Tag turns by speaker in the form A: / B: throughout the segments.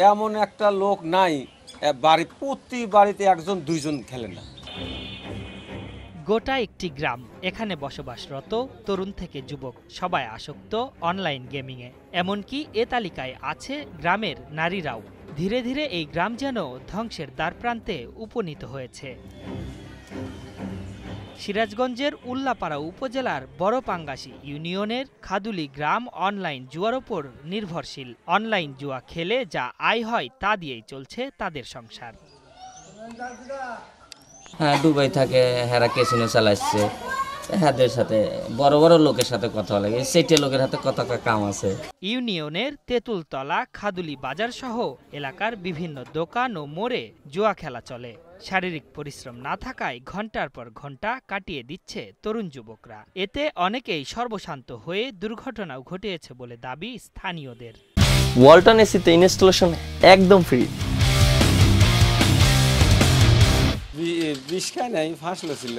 A: এমন একটা লোক নাই প্রতি বাড়িতে একজন দুইজন খেলে না।
B: গোটা একটি গ্রাম, এখানে বসবাসরত তরুণ থেকে যুবক সবাই আসক্ত অনলাইন গেমিংয়ে। এমনকি এ তালিকায় আছে গ্রামের নারীরাও। ধীরে ধীরে এই গ্রাম যেন ধ্বংসের দ্বারপ্রান্তে উপনীত হয়েছে। সিরাজগঞ্জের উল্লাপাড়া উপজেলার বড়পাঙ্গাসী ইউনিয়নের খাদুলি গ্রাম অনলাইন জুয়ার ওপর নির্ভরশীল। অনলাইন জুয়া খেলে যা আয় হয় তা দিয়েই চলছে তাদের সংসার।
C: হ্যাঁ, দুবাই থাকে, হেরা ক্যাসিনো চালাচ্ছে, হ্যাঁদের সাথে বড় বড় লোকের সাথে কথা লাগে, সেটে লোকের হাতে কত কাম আছে।
B: ইউনিয়নের তেঁতুলতলা, খাদুলি বাজার সহ এলাকার বিভিন্ন দোকান ও মোড়ে জুয়া খেলা চলে। শারীরিক পরিশ্রম না থাকায় ঘন্টার পর ঘন্টা কাটিয়ে দিচ্ছে তরুণ যুবকরা। এতে অনেকেই সর্বশান্ত হয়ে দুর্ঘটনাও ঘটিয়েছে বলে দাবি স্থানীয়দের।
D: ওয়ালটন এসিতে ইনস্টলেশন একদম ফ্রি।
A: বিষ খায় নাই, ফাঁসলো ছিল,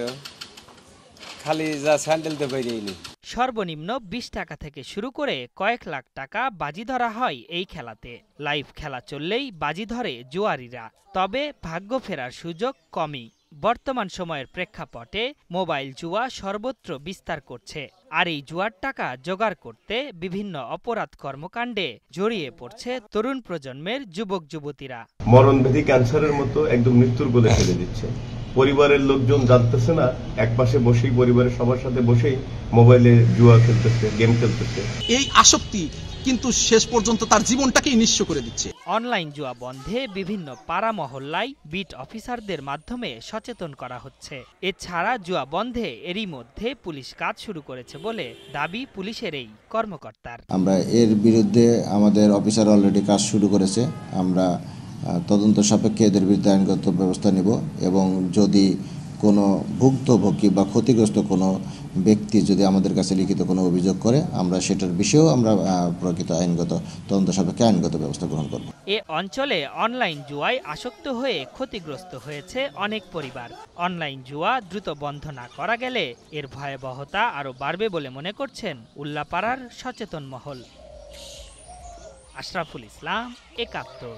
A: খালি যা স্যান্ডেল দিয়ে বেরিয়ে।
B: সর্বনিম্ন ২০ টাকা থেকে শুরু করে কয়েক লাখ টাকা বাজি ধরা হয় এই খেলাতে। লাইভ খেলা চললেই বাজি ধরে জুয়ারিরা, তবে ভাগ্য ফেরার সুযোগ কমই। বর্তমান সময়ের প্রেক্ষাপটে মোবাইল জুয়া সর্বত্র বিস্তার করছে, আর এই জুয়ার টাকা জোগাড় করতে বিভিন্ন অপরাধ কর্মকাণ্ডে জড়িয়ে পড়ছে তরুণ প্রজন্মের যুবক যুবতীরা।
E: মরণব্যাধি ক্যান্সারের মতো একদম মৃত্যুর কোলে ফেলে দিচ্ছে। পরিবারের লোকজন জানতেছে না, একপাশে বসেই পরিবারের সবার সাথে বসেই মোবাইলে জুয়া খেলতেছে, গেম খেলতেছে।
F: এই আসক্তি কিন্তু শেষ পর্যন্ত তার জীবনটাকেই নিঃস্ব করে দিচ্ছে।
B: অনলাইন জুয়া বন্ধে বিভিন্ন পাড়া মহল্লায় বিট অফিসারদের মাধ্যমে সচেতন করা হচ্ছে। এছাড়া জুয়া বন্ধে এরই মধ্যে পুলিশ কাজ শুরু করেছে বলে দাবি পুলিশের এই কর্মকর্তার।
G: আমরা এর বিরুদ্ধে আমাদের অফিসার অলরেডি কাজ শুরু করেছে। আমরা তদন্ত সাপেক্ষে এদের বিরুদ্ধে আইনগত ব্যবস্থা নেব, এবং যদি কোনো ভুক্তভোগী বা ক্ষতিগ্রস্ত কোনো ব্যক্তি যদি আমাদের কাছে লিখিত কোনো অভিযোগ করে, আমরা সেটার বিষয়েও আমরা প্রকৃত আইনগত তদন্ত সাপেক্ষে আইনগত ব্যবস্থা গ্রহণ করব।
B: এ অঞ্চলে অনলাইন জুয়ায় আসক্ত হয়ে ক্ষতিগ্রস্ত হয়েছে অনেক পরিবার। অনলাইন জুয়া দ্রুত বন্ধ না করা গেলে এর ভয়াবহতা আরও বাড়বে বলে মনে করছেন উল্লাপাড়ার সচেতন মহল। আশরাফুল ইসলাম, একাত্তর।